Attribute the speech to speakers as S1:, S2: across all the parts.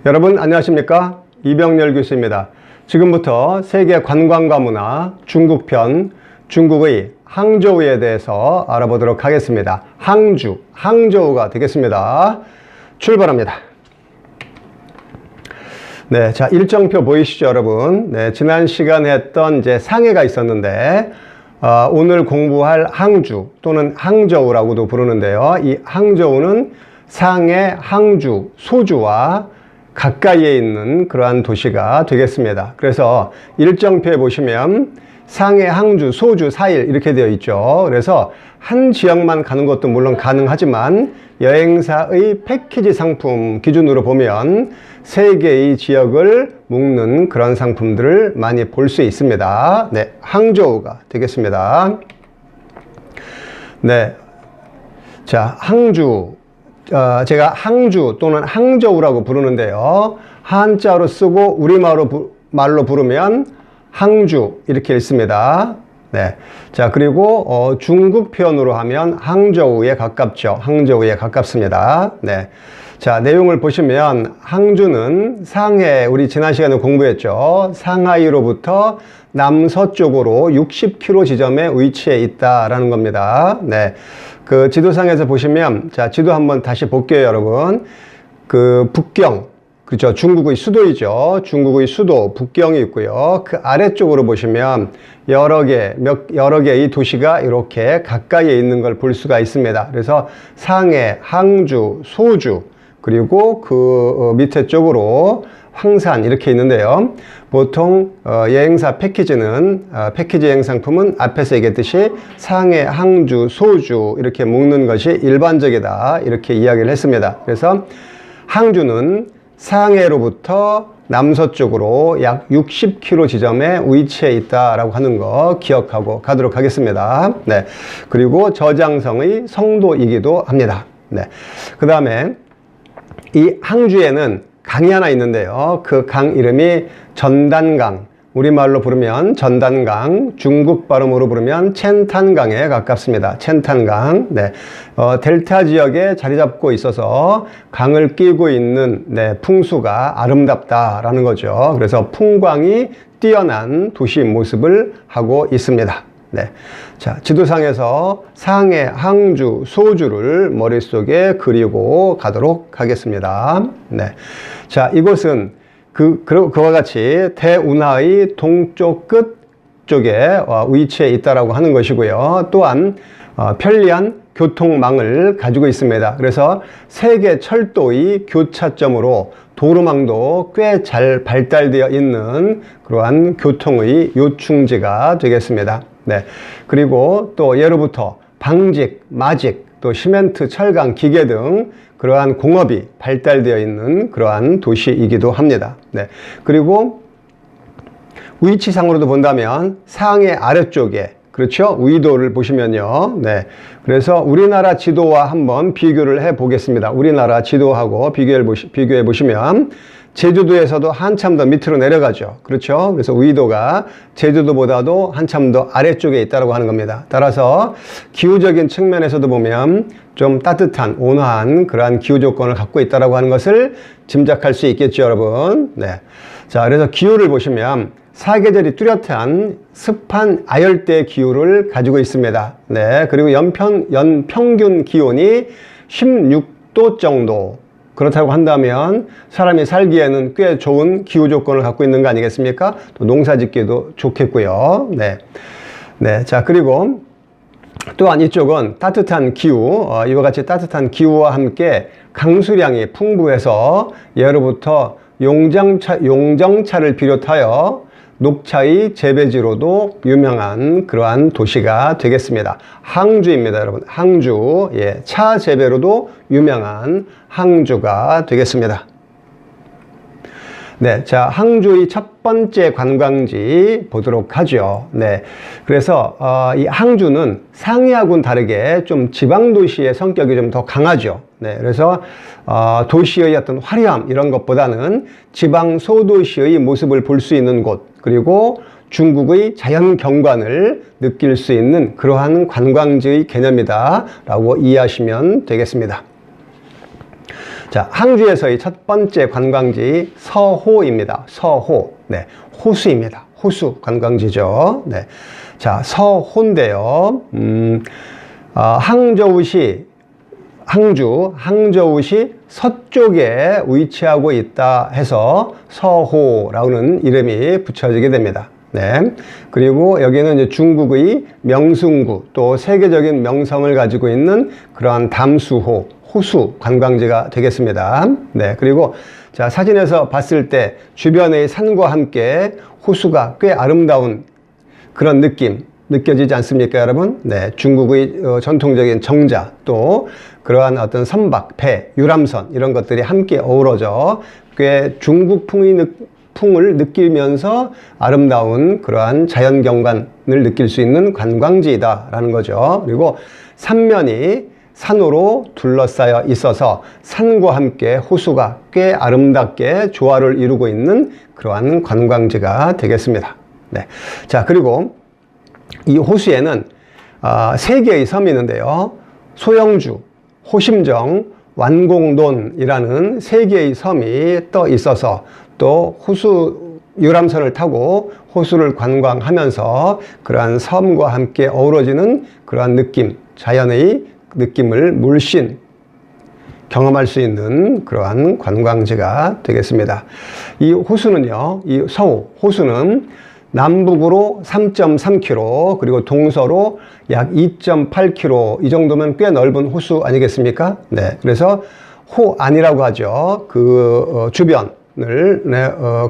S1: 여러분 안녕하십니까? 이병렬 교수입니다. 지금부터 세계 관광과 문화 중국편, 중국의 항저우에 대해서 알아보도록 하겠습니다. 항저우가 되겠습니다. 출발합니다. 네, 자, 일정표 보이시죠, 여러분? 네, 지난 시간에 했던 이제 상해가 있었는데, 오늘 공부할 항주 또는 항저우라고도 부르는데요. 이 항저우는 상해, 항주, 소주와 가까이에 있는 그러한 도시가 되겠습니다. 그래서 일정표에 보시면 상해, 항주, 소주, 4일 이렇게 되어 있죠. 그래서 한 지역만 가는 것도 물론 가능하지만 여행사의 패키지 상품 기준으로 보면 3개의 지역을 묶는 그런 상품들을 많이 볼 수 있습니다. 네, 항저우가 되겠습니다. 네, 자, 항주. 제가 항주 또는 항저우라고 부르는데요. 한자로 쓰고 우리말로 부르면 항주 이렇게 읽습니다. 네. 자, 그리고 중국 표현으로 하면 항저우에 가깝죠. 항저우에 가깝습니다. 네. 자, 내용을 보시면 항주는 상해, 우리 지난 시간에 공부했죠. 상하이로부터 남서쪽으로 60km 지점에 위치해 있다라는 겁니다. 네. 그 지도상에서 보시면, 자, 지도 한번 다시 볼게요, 여러분. 그 북경, 그렇죠. 중국의 수도이죠. 중국의 수도, 북경이 있고요. 그 아래쪽으로 보시면 여러 개의 도시가 이렇게 가까이에 있는 걸 볼 수가 있습니다. 그래서 상해, 항주, 소주, 그리고 그 밑에 쪽으로 황산 이렇게 있는데요. 보통 여행사 패키지는 패키지 여행 상품은 앞에서 얘기했듯이 상해, 항주, 소주 이렇게 묶는 것이 일반적이다 이렇게 이야기를 했습니다. 그래서 항주는 상해로부터 남서쪽으로 약 60km 지점에 위치해 있다라고 하는 거 기억하고 가도록 하겠습니다. 네. 그리고 저장성의 성도이기도 합니다. 네. 그 다음에 이 항주에는 강이 하나 있는데요. 그 강 이름이 전단강, 우리말로 부르면 전단강, 중국 발음으로 부르면 첸탄강에 가깝습니다. 첸탄강. 네. 델타 지역에 자리 잡고 있어서 강을 끼고 있는 풍수가 아름답다라는 거죠. 그래서 풍광이 뛰어난 도시 모습을 하고 있습니다. 네. 자, 지도상에서 상해, 항주, 소주를 머릿속에 그리고 가도록 하겠습니다. 네. 자, 이곳은 그와 같이 대운하의 동쪽 끝 쪽에 위치해 있다라고 하는 것이고요. 또한 편리한 교통망을 가지고 있습니다. 그래서 세계 철도의 교차점으로 도로망도 꽤 잘 발달되어 있는 그러한 교통의 요충지가 되겠습니다. 네. 그리고 또 예로부터 방직, 마직, 또 시멘트, 철강, 기계 등 그러한 공업이 발달되어 있는 그러한 도시이기도 합니다. 네. 그리고 위치상으로도 본다면 상해 아래쪽에 그렇죠? 위도를 보시면요. 네. 그래서 우리나라 지도와 한번 비교를 해 보겠습니다. 우리나라 지도하고 비교해 보시면 제주도에서도 한참 더 밑으로 내려가죠. 그렇죠? 그래서 위도가 제주도보다도 한참 더 아래쪽에 있다고 하는 겁니다. 따라서 기후적인 측면에서도 보면 좀 따뜻한, 온화한 그러한 기후 조건을 갖고 있다고 하는 것을 짐작할 수 있겠죠, 여러분. 네. 자, 그래서 기후를 보시면 사계절이 뚜렷한 습한 아열대 기후를 가지고 있습니다. 네. 그리고 연평균 기온이 16도 정도. 그렇다고 한다면 사람이 살기에는 꽤 좋은 기후 조건을 갖고 있는 거 아니겠습니까? 또 농사 짓기도 좋겠고요. 네. 네. 자, 그리고 또한 이쪽은 따뜻한 기후, 이와 같이 따뜻한 기후와 함께 강수량이 풍부해서 예로부터 용정차를 비롯하여 녹차의 재배지로도 유명한 그러한 도시가 되겠습니다. 항주입니다, 여러분. 항주. 예, 차 재배로도 유명한 항주가 되겠습니다. 네, 자, 항주의 첫 번째 관광지 보도록 하죠. 네, 그래서 이 항주는 상해하고는 다르게 좀 지방도시의 성격이 좀 더 강하죠. 네, 그래서 도시의 어떤 화려함 이런 것보다는 지방 소도시의 모습을 볼 수 있는 곳, 그리고 중국의 자연 경관을 느낄 수 있는 그러한 관광지의 개념이다 라고 이해하시면 되겠습니다. 자, 항주에서의 첫 번째 관광지 서호입니다. 서호. 네, 호수입니다. 호수 관광지죠. 네. 자, 서호인데요. 항저우시 서쪽에 위치하고 있다 해서 서호라는 이름이 붙여지게 됩니다. 네. 그리고 여기는 이제 중국의 명승구 또 세계적인 명성을 가지고 있는 그러한 담수호, 호수 관광지가 되겠습니다. 네. 그리고 자, 사진에서 봤을 때 주변의 산과 함께 호수가 꽤 아름다운 그런 느낌 느껴지지 않습니까, 여러분? 네, 중국의 전통적인 정자 또 그러한 어떤 선박, 배, 유람선 이런 것들이 함께 어우러져 꽤 중국풍의 풍을 느끼면서 아름다운 그러한 자연 경관을 느낄 수 있는 관광지이다라는 거죠. 그리고 삼면이 산으로 둘러싸여 있어서 산과 함께 호수가 꽤 아름답게 조화를 이루고 있는 그러한 관광지가 되겠습니다. 네, 자, 그리고 이 호수에는 3개의 섬이 있는데요. 소영주, 호심정, 완공돈이라는 3개의 섬이 떠 있어서 또 호수 유람선을 타고 호수를 관광하면서 그러한 섬과 함께 어우러지는 그러한 느낌, 자연의 느낌을 물씬 경험할 수 있는 그러한 관광지가 되겠습니다. 이 호수는요, 이 서호, 호수는 남북으로 3.3km 그리고 동서로 약 2.8km 이 정도면 꽤 넓은 호수 아니겠습니까? 네, 그래서 호안이라고 하죠. 그 주변을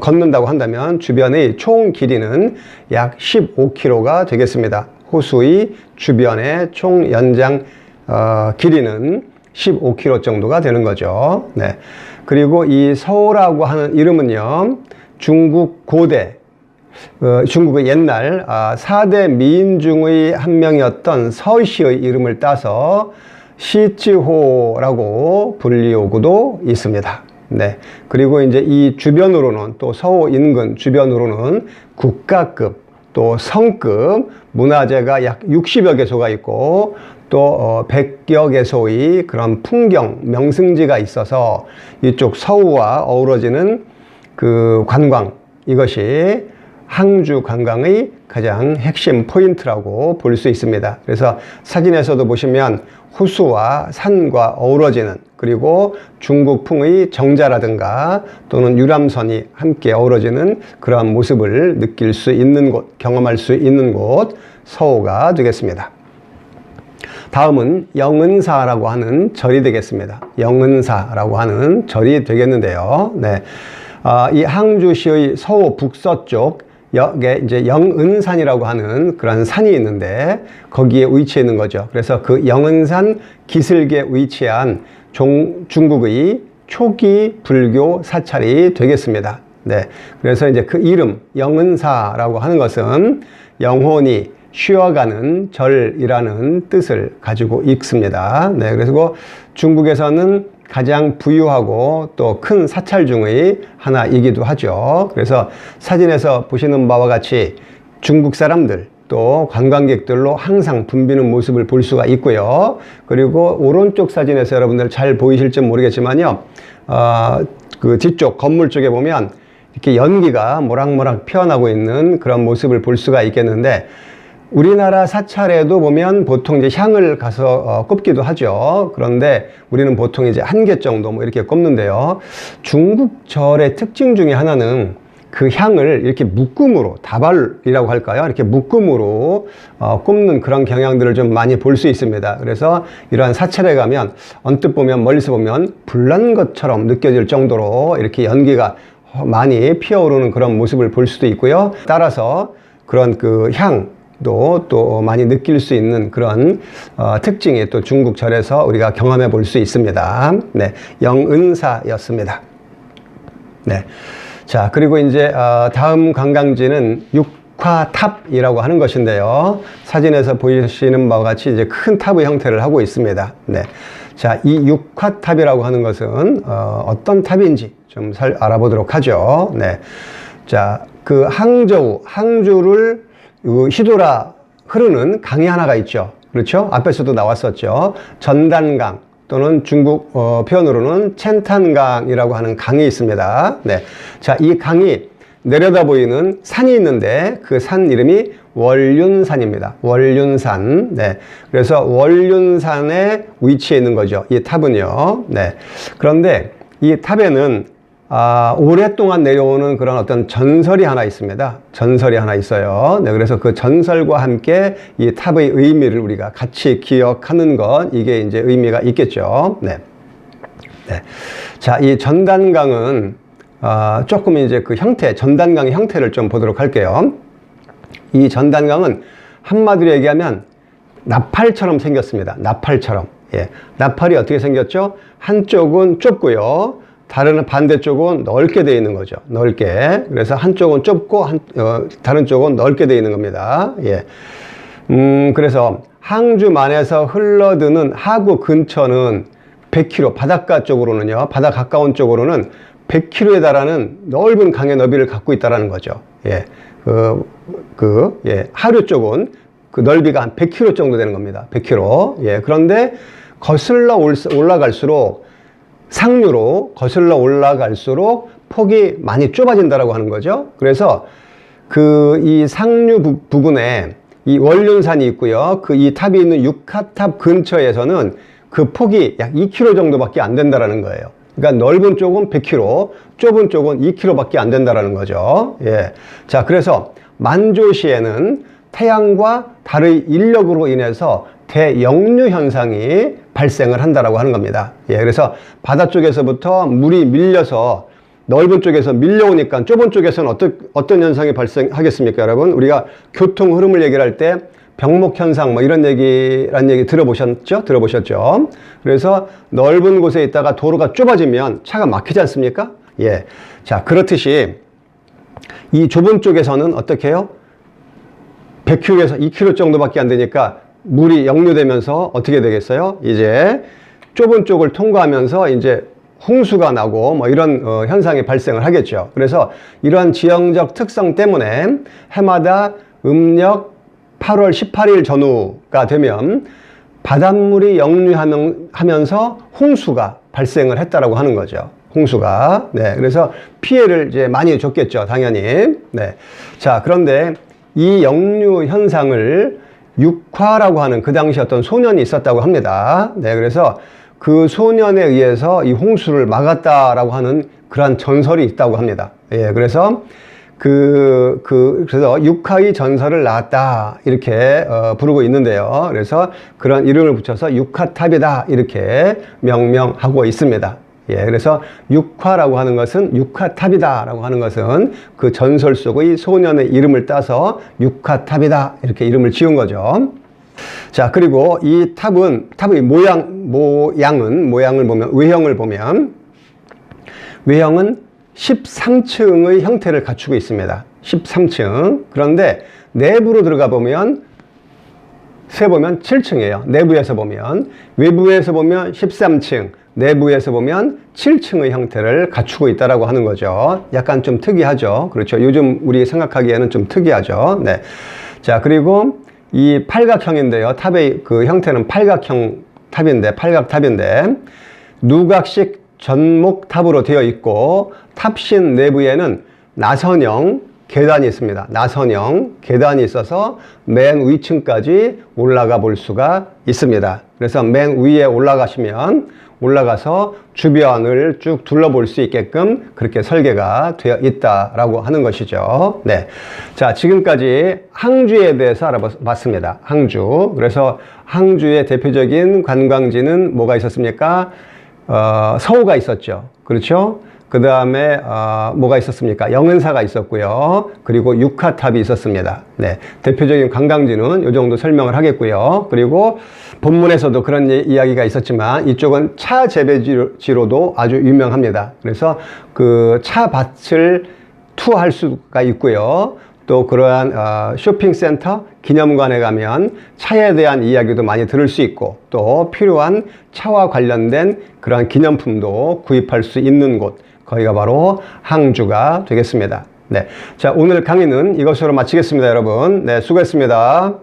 S1: 걷는다고 한다면 주변의 총 길이는 약 15km가 되겠습니다. 호수의 주변의 총 연장 길이는 15km 정도가 되는 거죠. 네, 그리고 이 서호라고 하는 이름은요, 중국 고대 중국의 옛날 4대 미인 중의 한 명이었던 서시의 이름을 따서 시치호라고 불리우고도 있습니다. 네. 그리고 이제 이 주변으로는 또 서호 인근 주변으로는 국가급 또 성급 문화재가 약 60여 개소가 있고 또 100여 개소의 그런 풍경 명승지가 있어서 이쪽 서호와 어우러지는 그 관광 이것이 항주 관광의 가장 핵심 포인트라고 볼 수 있습니다. 그래서 사진에서도 보시면 호수와 산과 어우러지는 그리고 중국풍의 정자라든가 또는 유람선이 함께 어우러지는 그러한 모습을 느낄 수 있는 곳, 경험할 수 있는 곳 서호가 되겠습니다. 다음은 영은사라고 하는 절이 되겠습니다. 영은사라고 하는 절이 되겠는데요. 네. 이 항주시의 서호 북서쪽 여기에 이제 영은산이라고 하는 그런 산이 있는데 거기에 위치해 있는 거죠. 그래서 그 영은산 기슭에 위치한 중국의 초기 불교 사찰이 되겠습니다. 네. 그래서 이제 그 이름 영은사라고 하는 것은 영혼이 쉬어가는 절이라는 뜻을 가지고 있습니다. 네. 그래서 중국에서는 가장 부유하고 또 큰 사찰 중의 하나이기도 하죠. 그래서 사진에서 보시는 바와 같이 중국 사람들 또 관광객들로 항상 붐비는 모습을 볼 수가 있고요. 그리고 오른쪽 사진에서 여러분들 잘 보이실지 모르겠지만요. 그 뒤쪽 건물 쪽에 보면 이렇게 연기가 모락모락 피어나고 있는 그런 모습을 볼 수가 있겠는데 우리나라 사찰에도 보면 보통 이제 향을 가서 꼽기도 하죠. 그런데 우리는 보통 이제 1개 정도 뭐 이렇게 꼽는데요. 중국 절의 특징 중에 하나는 그 향을 이렇게 묶음으로, 다발이라고 할까요? 이렇게 묶음으로 꼽는 그런 경향들을 좀 많이 볼 수 있습니다. 그래서 이러한 사찰에 가면 언뜻 보면 멀리서 보면 불난 것처럼 느껴질 정도로 이렇게 연기가 많이 피어오르는 그런 모습을 볼 수도 있고요. 따라서 그런 그 또 많이 느낄 수 있는 그런 특징이 또 중국 절에서 우리가 경험해 볼 수 있습니다. 네, 영은사였습니다. 네, 자 그리고 이제 다음 관광지는 육화탑이라고 하는 것인데요. 사진에서 보시는 바와 같이 이제 큰 탑의 형태를 하고 있습니다. 네, 자 이 육화탑이라고 하는 것은 어떤 탑인지 좀 알아보도록 하죠. 네, 자 그 항주를 휘돌아 흐르는 강이 하나가 있죠. 그렇죠? 앞에서도 나왔었죠. 전단강 또는 중국 표현으로는 첸탄강이라고 하는 강이 있습니다. 네. 자, 이 강이 내려다 보이는 산이 있는데 그 산 이름이 월륜산입니다. 월륜산. 네. 그래서 월륜산에 위치해 있는 거죠. 이 탑은요. 네. 그런데 이 탑에는 오랫동안 내려오는 그런 어떤 전설이 하나 있습니다. 전설이 하나 있어요. 네, 그래서 그 전설과 함께 이 탑의 의미를 우리가 같이 기억하는 것, 이게 이제 의미가 있겠죠. 네. 네. 자, 이 전단강은, 조금 이제 그 형태, 전단강의 형태를 좀 보도록 할게요. 이 전단강은 한마디로 얘기하면 나팔처럼 생겼습니다. 나팔처럼. 예. 나팔이 어떻게 생겼죠? 한쪽은 좁고요. 다른 반대쪽은 넓게 되어 있는 거죠. 넓게. 그래서 한쪽은 좁고 다른 쪽은 넓게 되어 있는 겁니다. 예. 그래서 항주만에서 흘러드는 하구 근처는 100km, 바닷가 쪽으로는요, 바다 가까운 쪽으로는 100km에 달하는 넓은 강의 너비를 갖고 있다는 거죠. 예. 하류 쪽은 그 넓이가 한 100km 정도 되는 겁니다. 100km. 예. 그런데 거슬러 올라갈수록 상류로 거슬러 올라갈수록 폭이 많이 좁아진다라고 하는 거죠. 그래서 이 상류 부근에 이 월륜산이 있고요. 이 탑이 있는 육하탑 근처에서는 그 폭이 약 2km 정도밖에 안 된다라는 거예요. 그러니까 넓은 쪽은 100km, 좁은 쪽은 2km밖에 안 된다라는 거죠. 예. 자, 그래서 만조시에는 태양과 달의 인력으로 인해서 대역류 현상이 발생을 한다라고 하는 겁니다. 예, 그래서 바다 쪽에서부터 물이 밀려서 넓은 쪽에서 밀려오니까 좁은 쪽에서는 어떤 현상이 발생하겠습니까, 여러분? 우리가 교통 흐름을 얘기를 할 때 병목 현상 뭐 이런 얘기 들어보셨죠? 그래서 넓은 곳에 있다가 도로가 좁아지면 차가 막히지 않습니까? 예. 자, 그렇듯이 이 좁은 쪽에서는 어떻게 해요? 100km에서 2km 정도밖에 안 되니까 물이 역류되면서 어떻게 되겠어요? 이제 좁은 쪽을 통과하면서 이제 홍수가 나고 뭐 이런 현상이 발생을 하겠죠. 그래서 이러한 지형적 특성 때문에 해마다 음력 8월 18일 전후가 되면 바닷물이 역류하면서 홍수가 발생을 했다라고 하는 거죠. 홍수가. 네. 그래서 피해를 이제 많이 줬겠죠. 당연히. 네. 자, 그런데 이 역류 현상을 육화라고 하는 그 당시 어떤 소년이 있었다고 합니다. 네, 그래서 그 소년에 의해서 이 홍수를 막았다라고 하는 그러한 전설이 있다고 합니다. 예, 그래서 그래서 육화의 전설을 낳았다 이렇게 부르고 있는데요. 그래서 그런 이름을 붙여서 육화탑이다 이렇게 명명하고 있습니다. 예, 그래서 육화라고 하는 것은 육화탑이다라고 하는 것은 그 전설 속의 소년의 이름을 따서 육화탑이다 이렇게 이름을 지은 거죠. 자, 그리고 이 탑의 모양을 보면 외형은 13층의 형태를 갖추고 있습니다. 13층. 그런데 내부로 들어가 보면 세보면 7층이에요. 내부에서 보면. 외부에서 보면 13층. 내부에서 보면 7층의 형태를 갖추고 있다라고 하는 거죠. 약간 좀 특이하죠. 그렇죠. 요즘 우리 생각하기에는 좀 특이하죠. 네. 자, 그리고 이 팔각형인데요. 탑의 그 형태는 팔각형 탑인데, 팔각탑인데, 누각식 전목탑으로 되어 있고, 탑신 내부에는 나선형 계단이 있습니다. 나선형 계단이 있어서 맨 위층까지 올라가 볼 수가 있습니다. 그래서 맨 위에 올라가서 주변을 쭉 둘러볼 수 있게끔 그렇게 설계가 되어 있다라고 하는 것이죠. 네. 자, 지금까지 항주에 대해서 알아봤습니다. 항주. 그래서 항주의 대표적인 관광지는 뭐가 있었습니까? 서우가 있었죠. 그렇죠? 그 다음에 뭐가 있었습니까? 영은사가 있었고요. 그리고 육하탑이 있었습니다. 네, 대표적인 관광지는 이 정도 설명을 하겠고요. 그리고 본문에서도 그런 이야기가 있었지만 이쪽은 차 재배지로도 아주 유명합니다. 그래서 그 차밭을 투어할 수가 있고요. 또 그러한 쇼핑센터, 기념관에 가면 차에 대한 이야기도 많이 들을 수 있고 또 필요한 차와 관련된 그러한 기념품도 구입할 수 있는 곳, 거기가 바로 항주가 되겠습니다. 네, 자, 오늘 강의는 이것으로 마치겠습니다, 여러분. 네, 수고했습니다.